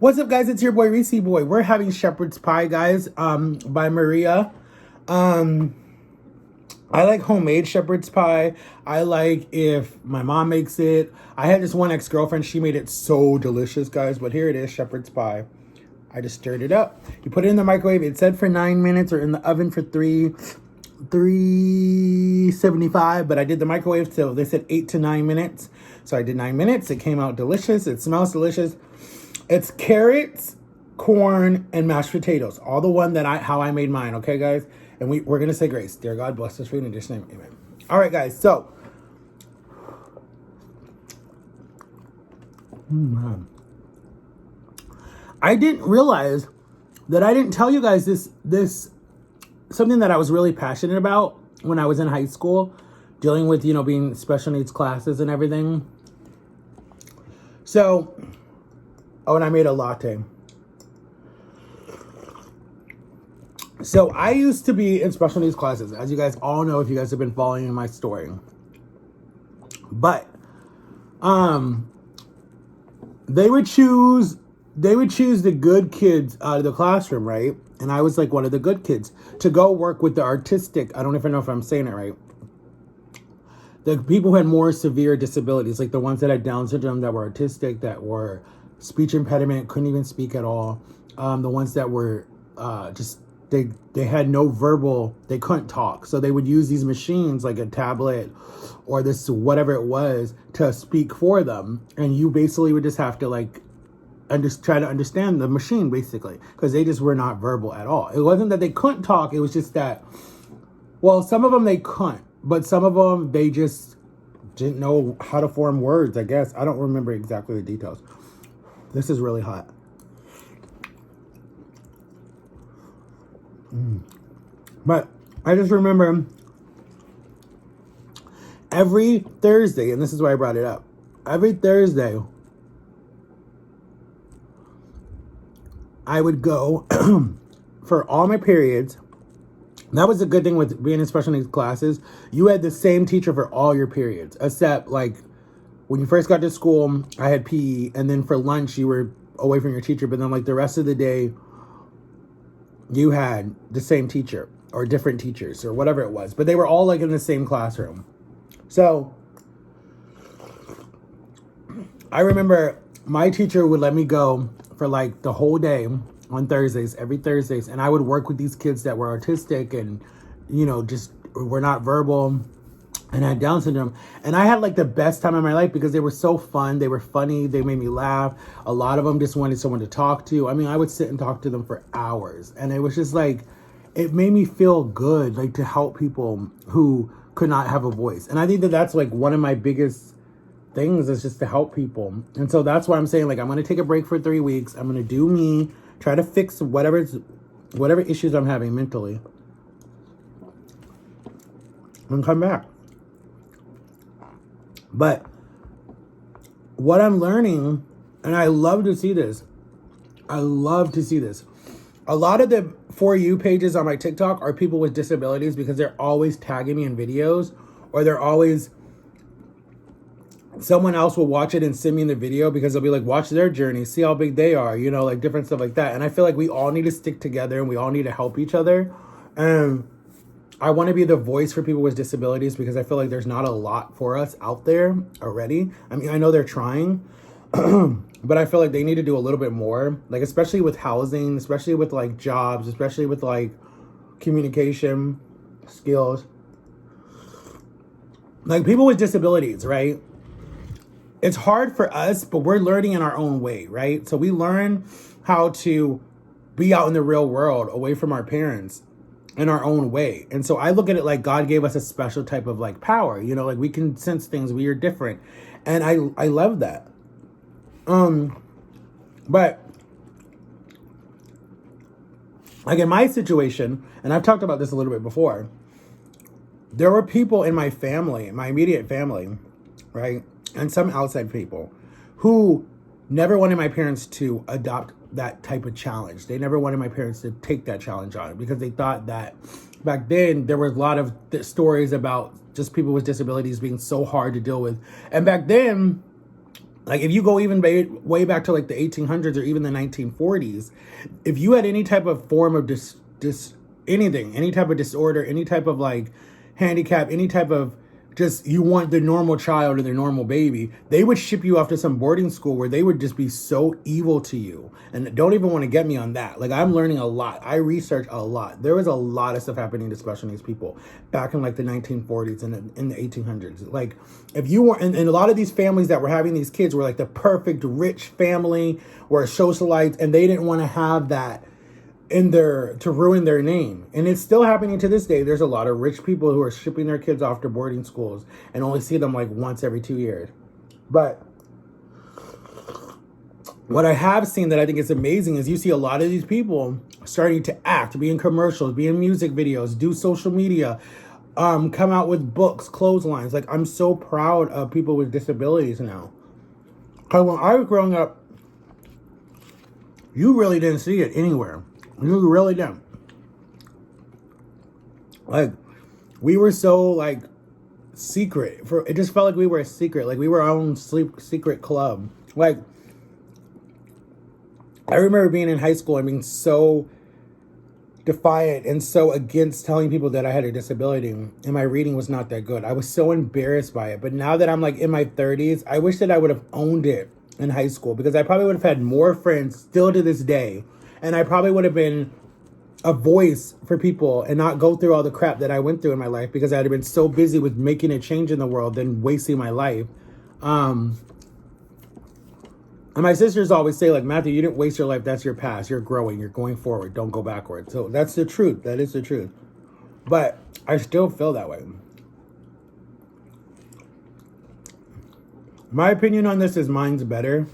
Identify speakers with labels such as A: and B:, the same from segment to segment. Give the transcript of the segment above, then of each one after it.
A: What's up, guys? It's your boy Reesie boy. We're having shepherd's pie, guys, by Maria. I like homemade shepherd's pie. I like if my mom makes it. I had this one ex-girlfriend. She made it so delicious, guys. But here it is, shepherd's pie. I just stirred it up. You put it in the microwave. It said for 9 minutes, or in the oven for 375. But I did the microwave, so they said 8 to 9 minutes. So I did 9 minutes. It came out delicious. It smells delicious. It's carrots, corn, and mashed potatoes. All the one that how I made mine, okay, guys? And we're going to say grace. Dear God, bless us reading in Jesus' name. Amen. All right, guys. So, I didn't realize that I didn't tell you guys this something that I was really passionate about when I was in high school, dealing with, being special needs classes and everything. So, and I made a latte. So I used to be in special needs classes, as you guys all know if you guys have been following my story. But they would choose the good kids out of the classroom, right? And I was like one of the good kids to go work with the artistic. I don't even know if I'm saying it right. The people who had more severe disabilities, like the ones that had Down syndrome, that were autistic, that were speech impediment, couldn't even speak at all. The ones that were they had no verbal, they couldn't talk. So they would use these machines like a tablet or this, whatever it was, to speak for them. And you basically would just have to try to understand the machine, basically, because they just were not verbal at all. It wasn't that they couldn't talk. It was just that, well, some of them they couldn't, but some of them they just didn't know how to form words, I guess. I don't remember exactly the details. This is really hot. But I just remember every Thursday, and this is why I brought it up. Every Thursday, I would go for all my periods. That was a good thing with being in special needs classes. You had the same teacher for all your periods, except like when you first got to school, I had PE, and then for lunch you were away from your teacher. But then like the rest of the day, you had the same teacher or different teachers or whatever it was, but they were all like in the same classroom. So I remember my teacher would let me go for like the whole day on Thursdays, every Thursdays. And I would work with these kids that were autistic and, just were not verbal and had Down syndrome. And I had like the best time of my life because they were so fun. They were funny. They made me laugh. A lot of them just wanted someone to talk to. I mean, I would sit and talk to them for hours. And it was just like, it made me feel good, like to help people who could not have a voice. And I think that that's like one of my biggest things, is just to help people. And so that's why I'm saying, like, I'm going to take a break for 3 weeks. I'm going to do me, try to fix whatever issues I'm having mentally, and come back. But what I'm learning, and I love to see this. A lot of the For You pages on my TikTok are people with disabilities because they're always tagging me in videos, or they're always, someone else will watch it and send me the video because they'll be like, watch their journey, see how big they are, like different stuff like that. And I feel like we all need to stick together and we all need to help each other. And I want to be the voice for people with disabilities because I feel like there's not a lot for us out there already. I mean, I know they're trying, but I feel like they need to do a little bit more, like especially with housing, especially with like jobs, especially with like communication skills. Like people with disabilities, right? It's hard for us, but we're learning in our own way, right? So we learn how to be out in the real world away from our parents in our own way. And so I look at it like God gave us a special type of like power, like we can sense things, we are different. And I love that. But like in my situation, and I've talked about this a little bit before, there were people in my family, my immediate family, right? And some outside people who never wanted my parents to adopt that type of challenge. They never wanted my parents to take that challenge on because they thought that back then there were a lot of stories about just people with disabilities being so hard to deal with. And back then, Like if you go even way back to like the 1800s or even the 1940s, if you had any type of form of anything, any type of disorder, any type of like handicap, any type of just you want the normal child or the normal baby, they would ship you off to some boarding school where they would just be so evil to you. And don't even want to get me on that. Like I'm learning a lot. I research a lot. There was a lot of stuff happening to special needs people back in like the 1940s and in the 1800s. Like if you were, and a lot of these families that were having these kids were like the perfect rich family, were socialites, and they didn't want to have that in their to ruin their name. And it's still happening to this day. There's a lot of rich people who are shipping their kids off to boarding schools and only see them like once every 2 years. But what I have seen that I think is amazing is you see a lot of these people starting to act, be in commercials, be in music videos, do social media, come out with books, clotheslines. Like I'm so proud of people with disabilities now. Because when I was growing up, you really didn't see it anywhere. You really didn't. Like, we were so, like, secret. It just felt like we were a secret. Like, we were our own secret club. Like, I remember being in high school and being so defiant and so against telling people that I had a disability. And my reading was not that good. I was so embarrassed by it. But now that I'm, like, in my 30s, I wish that I would have owned it in high school. Because I probably would have had more friends still to this day. And I probably would have been a voice for people and not go through all the crap that I went through in my life because I'd have been so busy with making a change in the world than wasting my life. And my sisters always say, like, Matthew, you didn't waste your life. That's your past. You're growing. You're going forward. Don't go backward. So that's the truth. That is the truth. But I still feel that way. My opinion on this is mine's better.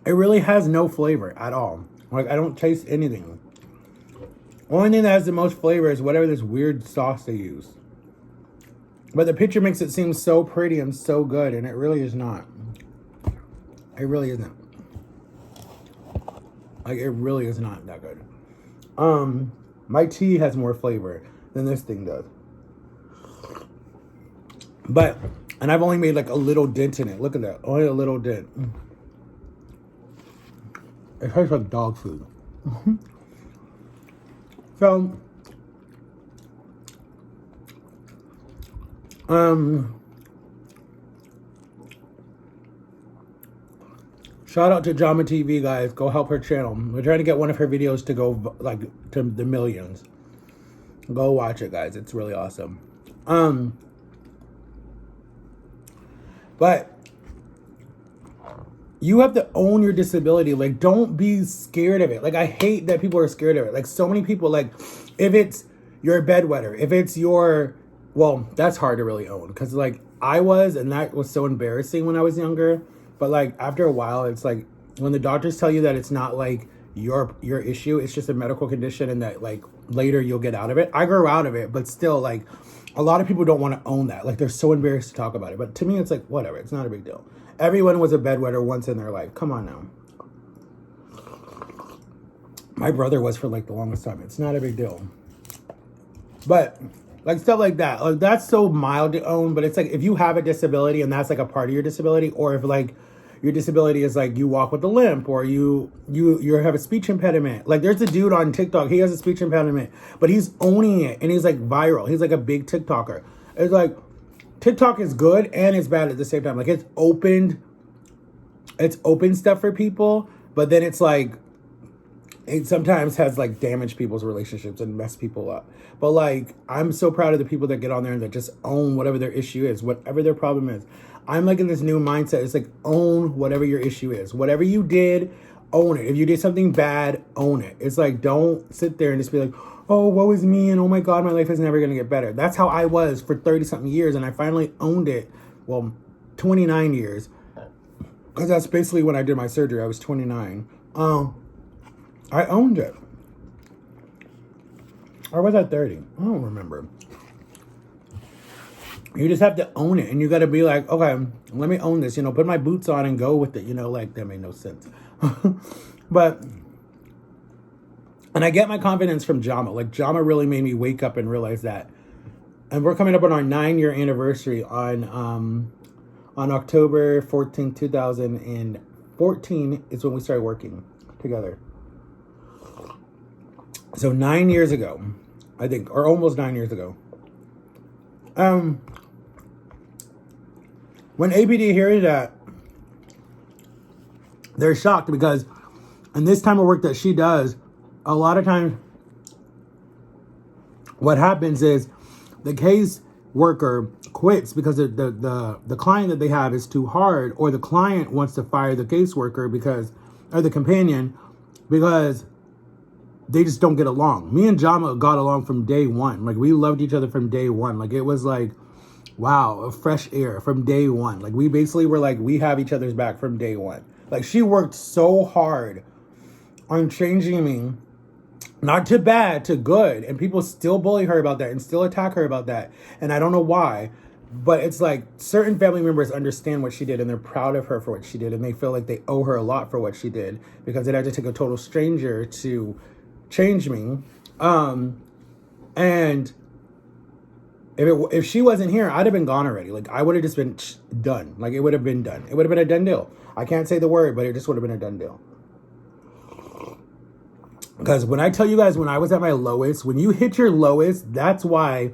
A: It really has no flavor at all. Like, I don't taste anything. Only thing that has the most flavor is whatever this weird sauce they use. But the picture makes it seem so pretty and so good, and it really is not. It really isn't. Like, it really is not that good. My tea has more flavor than this thing does. But, and I've only made like a little dent in it. Look at that. Only a little dent. It tastes like dog food. So, shout out to Drama TV, guys. Go help her channel. We're trying to get one of her videos to go like to the millions. Go watch it, guys. It's really awesome. But you have to own your disability. Like, don't be scared of it. Like, I hate that people are scared of it. Like, so many people, like, if it's your bedwetter, if it's your, well, that's hard to really own. Because, like, I was, and that was so embarrassing when I was younger. But, like, after a while, it's like, when the doctors tell you that it's not, like, your issue, it's just a medical condition, and that, like, later you'll get out of it. I grew out of it, but still, like, a lot of people don't want to own that. Like, they're so embarrassed to talk about it. But to me, it's like, whatever. It's not a big deal. Everyone was a bedwetter once in their life. Come on now. My brother was for like the longest time. It's not a big deal. But like stuff like that, like that's so mild to own. But it's like if you have a disability and that's like a part of your disability, or if like your disability is like you walk with a limp, or you have a speech impediment. Like there's a dude on TikTok. He has a speech impediment, but he's owning it and he's like viral. He's like a big TikToker. It's like TikTok is good and it's bad at the same time. Like it's opened stuff for people, but then it's like it sometimes has like damaged people's relationships and mess people up. But like I'm so proud of the people that get on there and that just own whatever their issue is, whatever their problem is. I'm like in this new mindset. It's like own whatever your issue is. Whatever you did, own it. If you did something bad, own it. It's like don't sit there and just be like, oh, woe is me, and oh my God, my life is never going to get better. That's how I was for 30-something years, and I finally owned it. Well, 29 years, because that's basically when I did my surgery. I was 29. I owned it. Or was I 30? I don't remember. You just have to own it, and you got to be like, okay, let me own this, put my boots on and go with it, like that made no sense. But... and I get my confidence from Jama. Like, Jama really made me wake up and realize that. And we're coming up on our 9-year anniversary on On October 14th, 2014 is when we started working together. So 9 years ago, I think, or almost 9 years ago. When ABD hears that, they're shocked because in this time of work that she does, a lot of times what happens is the case worker quits because the client that they have is too hard, or the client wants to fire the caseworker because, or the companion, because they just don't get along. Me and Jama got along from day one. Like, we loved each other from day one. Like, it was like, wow, a fresh air from day one. Like, we basically were like, we have each other's back from day one. Like, she worked so hard on changing me, not to bad, to good. And people still bully her about that and still attack her about that. And I don't know why. But it's like certain family members understand what she did and they're proud of her for what she did. And they feel like they owe her a lot for what she did because it had to take a total stranger to change me. And if she wasn't here, I'd have been gone already. Like, I would have just been done. Like, it would have been done. It would have been a done deal. I can't say the word, but it just would have been a done deal. Because when I tell you guys, when I was at my lowest, when you hit your lowest, that's why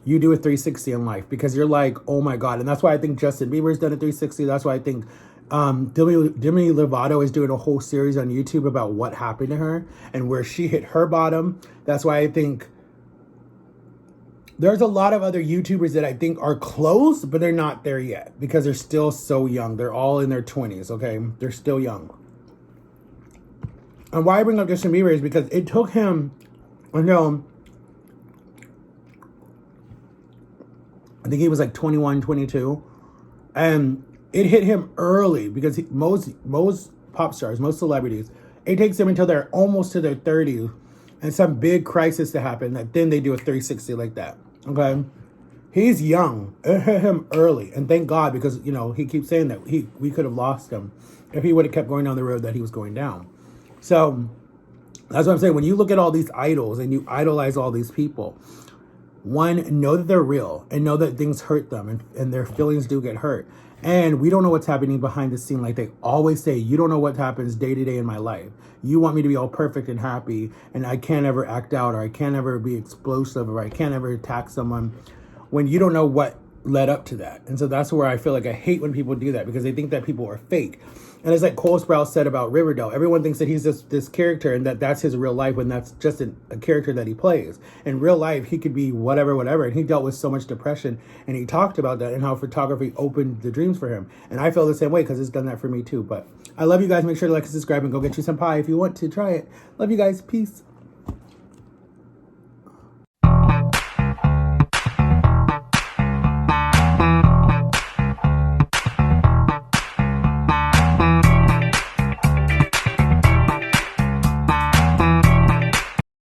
A: you do a 360 in life. Because you're like, oh my God. And that's why I think Justin Bieber's done a 360. That's why I think Demi Lovato is doing a whole series on YouTube about what happened to her and where she hit her bottom. That's why I think there's a lot of other YouTubers that I think are close, but they're not there yet because they're still so young. They're all in their 20s, okay? They're still young. And why I bring up Justin Bieber is because it took him, I think he was like 21, 22. And it hit him early because most pop stars, most celebrities, it takes them until they're almost to their 30s and some big crisis to happen that then they do a 360 like that. Okay, he's young. It hit him early, and thank God, because he keeps saying that we could have lost him if he would have kept going down the road that he was going down. So that's what I'm saying. When you look at all these idols and you idolize all these people, one, know that they're real and know that things hurt them and their feelings do get hurt. And we don't know what's happening behind the scene. Like they always say, you don't know what happens day to day in my life. You want me to be all perfect and happy, and I can't ever act out, or I can't ever be explosive, or I can't ever attack someone, when you don't know what led up to that. And so that's where I feel like I hate when people do that, because they think that people are fake. And it's like Cole Sprouse said about Riverdale. Everyone thinks that he's just this character and that's his real life, when that's just a character that he plays. In real life, he could be whatever. And he dealt with so much depression, and he talked about that and how photography opened the dreams for him. And I feel the same way because it's done that for me too. But I love you guys. Make sure to like and subscribe and go get you some pie if you want to try it. Love you guys. Peace.